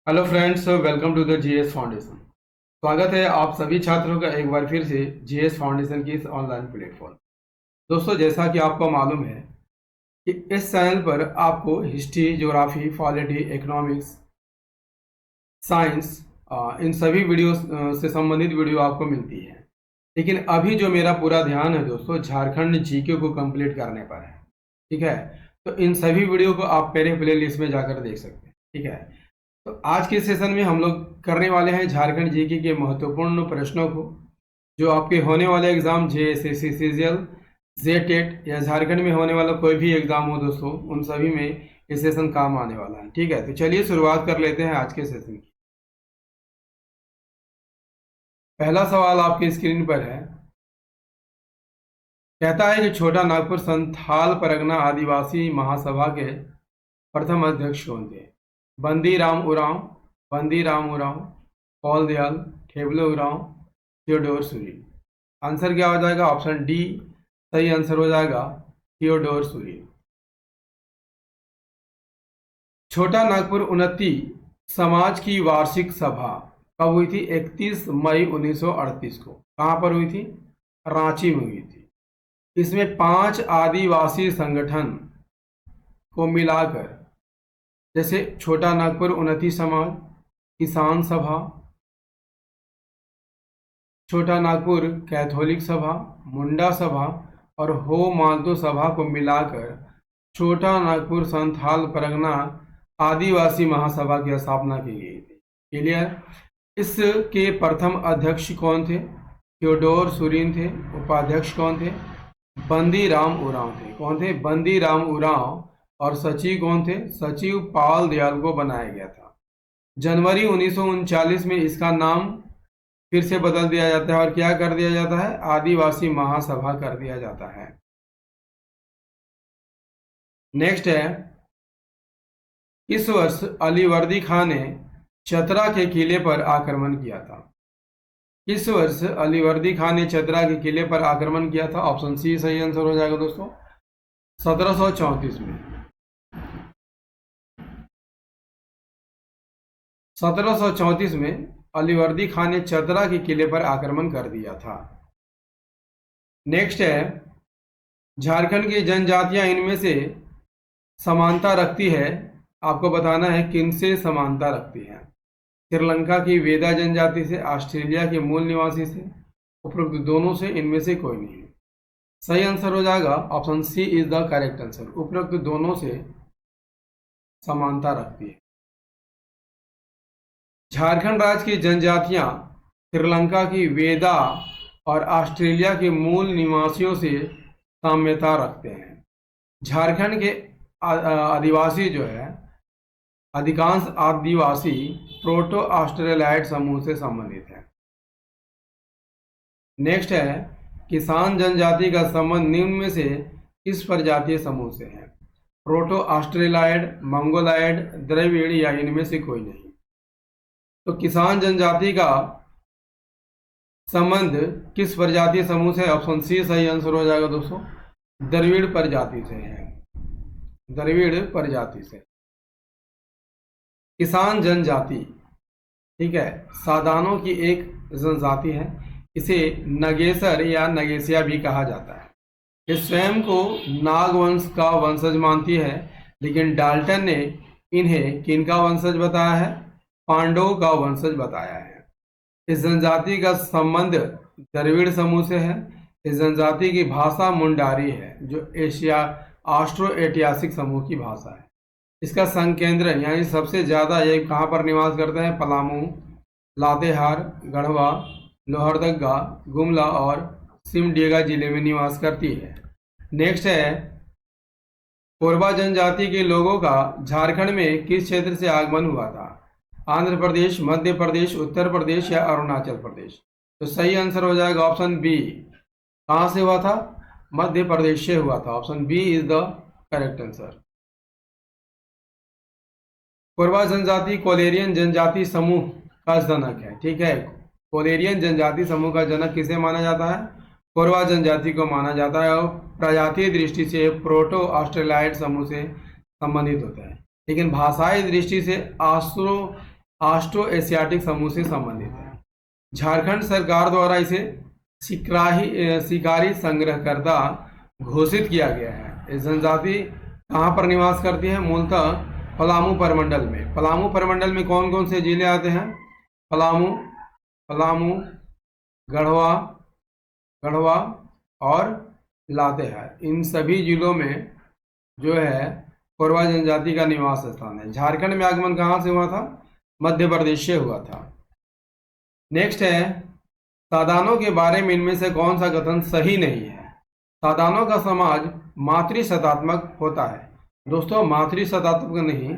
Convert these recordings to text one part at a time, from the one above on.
Hello friends, welcome to the GS foundation. स्वागत है आप सभी छात्रों का एक बार फिर से जीएस फाउंडेशन की इस ऑनलाइन प्लेटफॉर्म। दोस्तों, जैसा कि आपको मालूम है कि इस चैनल पर आपको history, geography, polity, economics, science, इन सभी वीडियो से संबंधित वीडियो आपको मिलती है। लेकिन अभी जो मेरा पूरा ध्यान है दोस्तों, झारखंड जीके को कंप्लीट करने पर है। ठीक है, तो इन सभी वीडियो को आप मेरे प्ले लिस्ट में जाकर देख सकते हैं। ठीक है, तो आज के सेशन में हम लोग करने वाले हैं झारखंड जीके के महत्वपूर्ण प्रश्नों को, जो आपके होने वाले एग्जाम जेएसएससी, सीजीएल, जेटेट या झारखंड में होने वाला कोई भी एग्जाम हो दोस्तों, उन सभी में ये सेशन काम आने वाला है। ठीक है, तो चलिए शुरुआत कर लेते हैं आज के सेशन की। पहला सवाल आपकी स्क्रीन पर है। कहता है कि छोटा नागपुर संथाल परगना आदिवासी महासभा के प्रथम अध्यक्ष कौन थे? Bandi Ram Oraon, Paul Dayal, Theble Oraon, Theodore Surin. Answer क्या हो जाएगा? ऑप्शन डी सही आंसर हो जाएगा, थियोडोर सुरीन। छोटा नागपुर उन्नति समाज की वार्षिक सभा कब हुई थी? 31 मई 1938 को। कहाँ पर हुई थी? रांची में हुई थी। इसमें 5 आदिवासी संगठन को मिलाकर, जैसे छोटा नागपुर उन्नति समाज, किसान सभा, छोटा नागपुर कैथोलिक सभा, मुंडा सभा और हो मालतो सभा को मिलाकर छोटा नागपुर संथाल परगना आदिवासी महासभा की स्थापना की गई थी। क्लियर? इसके प्रथम अध्यक्ष कौन थे? थियोडोर सुरीन थे। उपाध्यक्ष कौन थे? बंदी राम उरांव थे। कौन थे? बंदी राम उरांव। और सचिव कौन थे? सचिव पॉल दयाल को बनाया गया था। जनवरी 1939 में इसका नाम फिर से बदल दिया जाता है और क्या कर दिया जाता है? आदिवासी महासभा कर दिया जाता है। नेक्स्ट है, इस वर्ष अलीवर्दी खां ने चतरा के किले पर आक्रमण किया था। इस वर्ष अलीवर्दी खां ने चतरा के किले पर आक्रमण किया था। ऑप्शन सी सही आंसर हो जाएगा दोस्तों, 1734 में। 1734 में अलीवर्दी खां ने चतरा के किले पर आक्रमण कर दिया था। नेक्स्ट है, झारखंड की जनजातियां इनमें से समानता रखती है। आपको बताना है किनसे समानता रखती है। श्रीलंका की वेदा जनजाति से, ऑस्ट्रेलिया के मूल निवासी से, उपरोक्त दोनों से, इनमें से कोई नहीं। सही आंसर हो जाएगा option C is the correct answer. उपरोक्त दोनों से समानता रखती है। झारखंड राज्य की जनजातियां श्रीलंका की वेदा और ऑस्ट्रेलिया के मूल निवासियों से साम्यता रखते हैं। झारखंड के आदिवासी जो है, अधिकांश आदिवासी प्रोटो ऑस्ट्रेलाइड समूह से संबंधित है। नेक्स्ट है, किसान जनजाति का संबंध निम्न में से किस प्रजातीय समूह से है? प्रोटो ऑस्ट्रेलाइड, मंगोलाइड, द्रविड़ या इनमें से कोई नहीं। तो किसान जनजाति का संबंध किस प्रजातीय समूह से? ऑप्शन सी सही आंसर हो जाएगा दोस्तों, द्रविड़ प्रजाति से है। द्रविड़ प्रजाति से। किसान जनजाति, ठीक है, सादानों की एक जनजाति है। इसे नगेसर या नगेसिया भी कहा जाता है। ये स्वयं को नागवंश का वंशज मानती है, लेकिन डाल्टन ने इन्हें किनका वंशज बताया है? पांडवों का वंशज बताया है। इस जनजाति का संबंध द्रविड़ समूह से है। इस जनजाति की भाषा मुंडारी है, जो एशिया ऑस्ट्रो एटियासिक समूह की भाषा है। इसका संकेंद्रण यानी सबसे ज्यादा ये कहाँ पर निवास करते हैं? पलामू, लातेहार, गढ़वा, लोहरदगा, गुमला और सिमडेगा जिले में निवास करती है। नेक्स्ट है, कोरबा जनजाति के लोगों का झारखंड में किस क्षेत्र से आगमन हुआ था? आंध्र प्रदेश, मध्य प्रदेश, उत्तर प्रदेश या अरुणाचल प्रदेश। तो सही आंसर हो जाएगा ऑप्शन बी। कहाँ से हुआ था? मध्य प्रदेश से हुआ था। Option B is the correct answer. Korba जनजाति कोलेरियन जनजाति समूह का जनक है। ठीक है, कोलेरियन जनजाति समूह का जनक किसे माना जाता है? कोरबा जनजाति को माना जाता है और प्रजातीय दृष्टि से प्रोटो ऑस्ट्रेलाइड समूह से संबंधित होता है। लेकिन भाषाई दृष्टि से ऑस्ट्रो ऑस्ट्रो एशियाटिक समूह से संबंधित है। झारखंड सरकार द्वारा इसे शिकारी संग्रहकर्ता घोषित किया गया है। ये जनजाति कहाँ पर निवास करती है? मूलतः पलामू प्रमंडल में। पलामू प्रमंडल में कौन कौन से जिले आते हैं? पलामू, गढ़वा और लातेहार। इन सभी जिलों में जो है कोरवा जनजाति का निवास स्थान है। झारखंड में आगमन कहाँ से हुआ था? मध्य प्रदेश से हुआ था। नेक्स्ट है सादानों के बारे में इनमें से कौन सा कथन सही नहीं है? सादानों का समाज मातृसत्तात्मक होता है। दोस्तों मातृसत्तात्मक नहीं,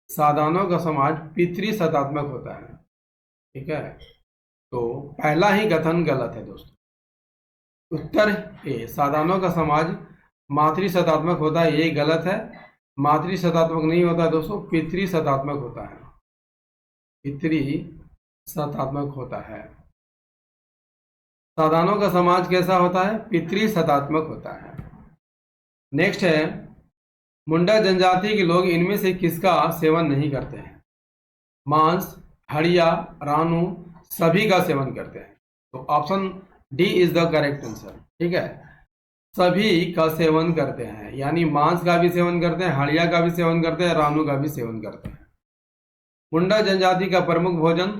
सादानों का समाज पितृसत्तात्मक होता है। ठीक है, तो पहला ही कथन गलत है दोस्तों। उत्तर ए, सादानों का समाज मातृसत्तात्मक होता है, ये गलत है। मातृसत्तात्मक नहीं होता दोस्तों, पितृसत्तात्मक होता है। पितृसत्तात्मक होता है। सादानों का समाज कैसा होता है? पितृसत्तात्मक होता है। नेक्स्ट है मुंडा जनजाति के लोग इनमें से किसका सेवन नहीं करते हैं? मांस, हड़िया, रानू, सभी का सेवन करते हैं। तो option D is the correct answer. ठीक है, सभी का सेवन करते हैं, यानी मांस का भी सेवन करते हैं, हड़िया का भी सेवन करते हैं, रानू का भी सेवन करते हैं। मुंडा जनजाति का प्रमुख भोजन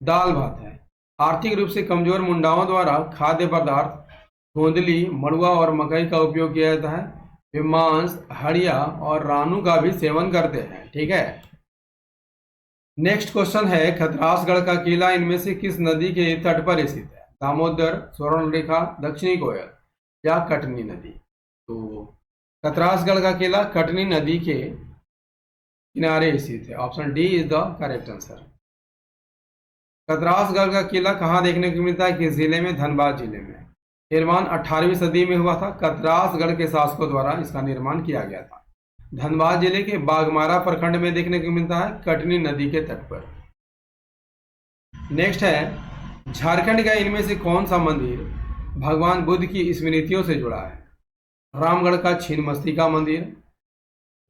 दाल भात है। आर्थिक रूप से कमजोर मुंडाओं द्वारा खाद्य पदार्थ गोंदली, मड़ुआ और मकई का उपयोग किया जाता है। वे मांस, हड़िया और रानू का भी सेवन करते हैं। ठीक है, नेक्स्ट क्वेश्चन है खतरासगढ़ का किला इनमें से किस नदी के तट पर स्थित है? दामोदर, स्वर्णरेखा, दक्षिणी कोयल या कटनी नदी? तो खतरासगढ़ का किला कटनी नदी के किनारे स्थित है। Option D is the correct answer. Khatrasgarh का किला कहाँ देखने को मिलता है? किस जिले में? धनबाद जिले में। निर्माण 18वीं सदी में हुआ था। खतरासगढ़ के शासकों द्वारा इसका निर्माण किया गया था। धनबाद जिले के बागमारा प्रखंड में देखने को मिलता है, कटनी नदी के तट पर। नेक्स्ट है झारखंड का इनमें से कौन सा मंदिर भगवान बुद्ध की स्मृतियों से जुड़ा है? रामगढ़ का छिन्नमस्तिका मंदिर,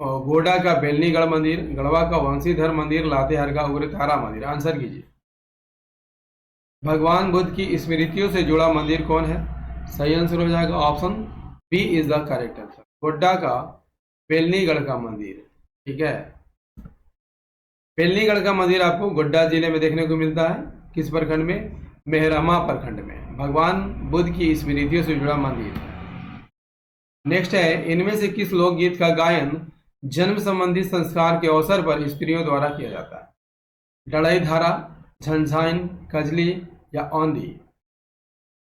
गोड्डा का बेलनीगढ़ मंदिर, गढ़वा का वंशीधर मंदिर, लातेहार का उग्रतारा मंदिर। आंसर कीजिए। भगवान बुद्ध की स्मृतियों से जुड़ा मंदिर कौन है? सही आंसर हो जाएगा option B is the correct answer, Godda का बेलनीगढ़ का मंदिर। ठीक है, बेलनीगढ़ का मंदिर आपको गोड्डा जिले में देखने को मिलता है। किस प्रखंड में? मेहरमा प्रखंड में। भगवान बुद्ध की स्मृतियों से जुड़ा मंदिर है। नेक्स्ट है इनमें से किस लोकगीत का गायन जन्म संबंधी संस्कार के अवसर पर स्त्रियों द्वारा किया जाता है? डड़ई धारा, झंझाइन, कजली या औंधी?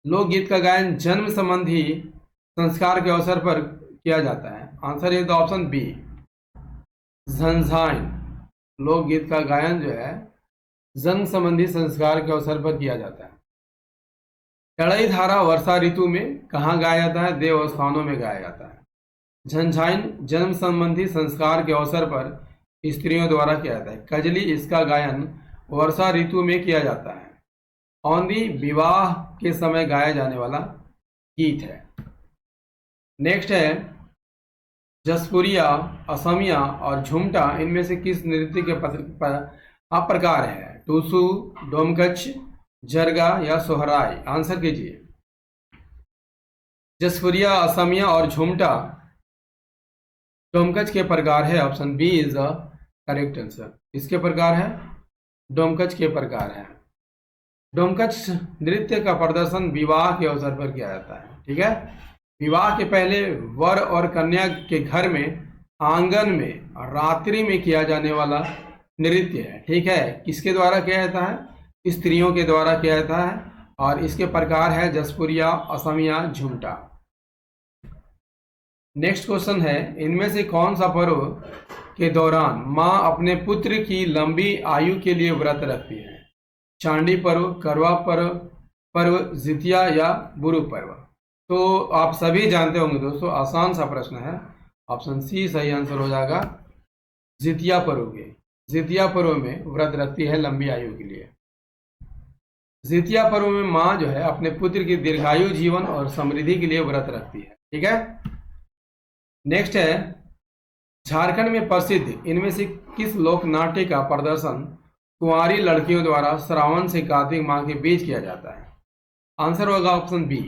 लोकगीत का गायन जन्म संबंधी संस्कार के अवसर पर किया जाता है। Answer is the option B, Jhanjhain. लोकगीत का गायन जो है जन्म संबंधी संस्कार के अवसर पर किया जाता है। डड़ई धारा वर्षा ऋतु में कहाँ गाया जाता है? देव स्थानों में गाया जाता है। झंझाइन जन्म संबंधी संस्कार के अवसर पर स्त्रियों द्वारा किया जाता है। कजली इसका गायन वर्षा ऋतु में किया जाता है। औंधी विवाह के समय गाया जाने वाला गीत है। नेक्स्ट है जसपुरिया, असमिया और झुमटा इनमें से किस नृत्य के प्रकार है? टूसू, डोमकच, जरगा या सोहराय? आंसर कीजिए। जसपुरिया, असमिया और झुमटा डोमकच के प्रकार है। Option B is the correct answer. इसके प्रकार है? डोमकच के प्रकार है। डोमकच नृत्य का प्रदर्शन विवाह के अवसर पर किया जाता है। ठीक है, विवाह के पहले वर और कन्या के घर में आंगन में रात्रि में किया जाने वाला नृत्य है। ठीक है, किसके द्वारा किया जाता है? स्त्रियों के द्वारा किया जाता है और इसके प्रकार है जसपुरिया, असमिया, झुमटा। नेक्स्ट क्वेश्चन है इनमें से कौन सा पर्व के दौरान माँ अपने पुत्र की लंबी आयु के लिए व्रत रखती है? चांडी पर्व, करवा पर्व, जितिया या बुरु पर्व? तो आप सभी जानते होंगे दोस्तों, आसान सा प्रश्न है। ऑप्शन सी सही आंसर हो जाएगा। जितिया पर्व के, जितिया पर्व में व्रत रखती है लंबी आयु के लिए। जितिया पर्व में माँ जो है अपने पुत्र की दीर्घायु, जीवन और समृद्धि के लिए व्रत रखती है। ठीक है, नेक्स्ट है झारखंड में प्रसिद्ध इनमें से किस लोक नाट्य का प्रदर्शन कुंवारी लड़कियों द्वारा श्रावण से कार्तिक माह के बीच किया जाता है? आंसर होगा option B,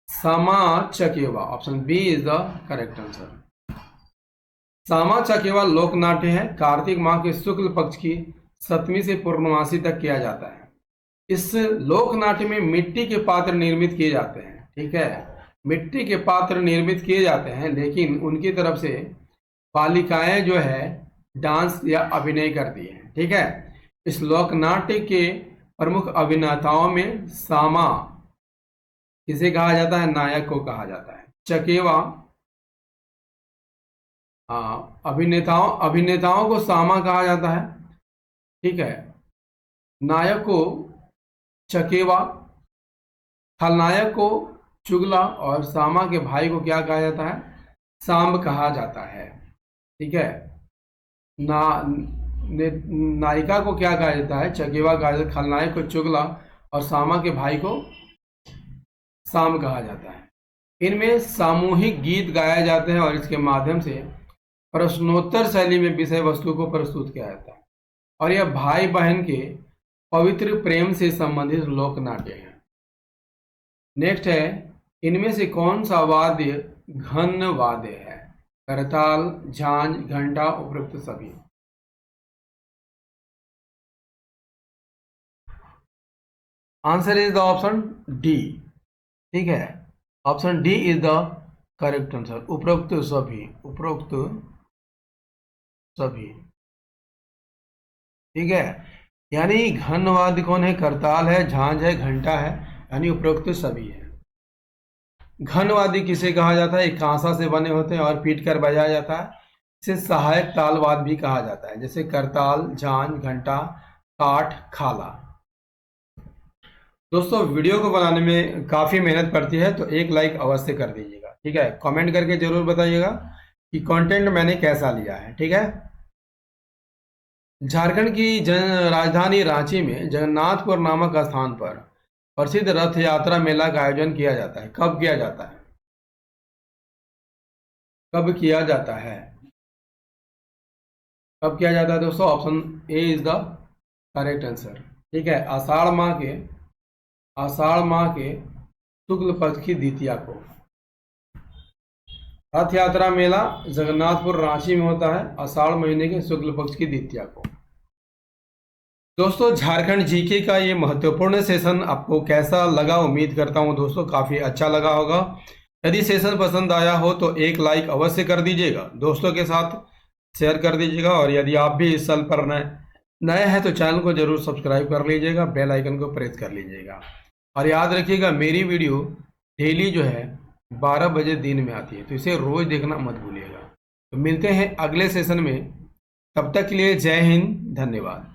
Sama Chakeva. Option B is the correct answer. Sama Chakeva लोक नाट्य है, कार्तिक माह के शुक्ल पक्ष की सप्तमी से पूर्णमासी तक किया जाता है। इस लोक नाट्य में मिट्टी के पात्र निर्मित किए जाते हैं, ठीक है, मिट्टी के पात्र निर्मित किए जाते हैं, लेकिन उनकी तरफ से बालिकाएं जो है डांस या अभिनय करती हैं, ठीक है। इस लोक नाट्य के प्रमुख अभिनेताओं में सामा किसे कहा जाता है? नायक को कहा जाता है। चकेवा अभिनेताओं को सामा कहा जाता है, ठीक है। नायक को चकेवा, खलनायक को चुगला और सामा के भाई को क्या कहा जाता है? सांब कहा जाता है, ठीक है। नायिका को क्या कहा जाता है? चकेवा कहा जाता है। खलनायक को चुगला और सामा के भाई को सांब कहा जाता है। इनमें सामूहिक गीत गाए जाते हैं और इसके माध्यम से प्रश्नोत्तर शैली में विषय वस्तु को प्रस्तुत किया जाता है और यह भाई बहन के पवित्र प्रेम से संबंधित लोक नाट्य है। नेक्स्ट है, इनमें से कौन सा वाद्य घन वाद्य है? करताल, झांझ, घंटा, उपरोक्त सभी। Answer is the option D, ठीक है। Option D is the correct answer, उपरोक्त सभी, उपरोक्त सभी, ठीक है। यानी घन वाद्य कौन है? करताल है, झांझ है, घंटा है, यानी उपरोक्त सभी है। घन वाद्य किसे कहा जाता है? एक कांसा से बने होते हैं और पीट कर बजाया जाता है। इसे सहायक तालवाद्य भी कहा जाता है, जैसे करताल, झांझ, घंटा, काठ, खाला। दोस्तों वीडियो को बनाने में काफ़ी मेहनत पड़ती है, तो एक लाइक अवश्य कर दीजिएगा, ठीक है। कमेंट करके जरूर बताइएगा कि कंटेंट मैंने कैसा लिया है, ठीक है। झारखंड की राजधानी रांची में जगन्नाथपुर नामक स्थान पर प्रसिद्ध रथ यात्रा मेला का आयोजन किया जाता है। कब किया जाता है? कब किया जाता है? कब किया जाता है दोस्तों? Option A is the correct answer, ठीक है। आषाढ़ माह के शुक्ल पक्ष की द्वितीया को रथ यात्रा मेला जगन्नाथपुर रांची में होता है, आषाढ़ महीने के शुक्ल पक्ष की द्वितीया को। दोस्तों झारखंड जीके का ये महत्वपूर्ण सेशन आपको कैसा लगा? उम्मीद करता हूँ दोस्तों काफ़ी अच्छा लगा होगा। यदि सेशन पसंद आया हो तो एक लाइक अवश्य कर दीजिएगा, दोस्तों के साथ शेयर कर दीजिएगा और यदि आप भी इस साल पर नए हैं तो चैनल को जरूर सब्सक्राइब कर लीजिएगा, बेल आइकन को प्रेस कर लीजिएगा। और याद रखिएगा मेरी वीडियो डेली जो है 12 बजे दिन में आती है, तो इसे रोज देखना मत भूलिएगा। तो मिलते हैं अगले सेशन में, तब तक के लिए जय हिंद, धन्यवाद।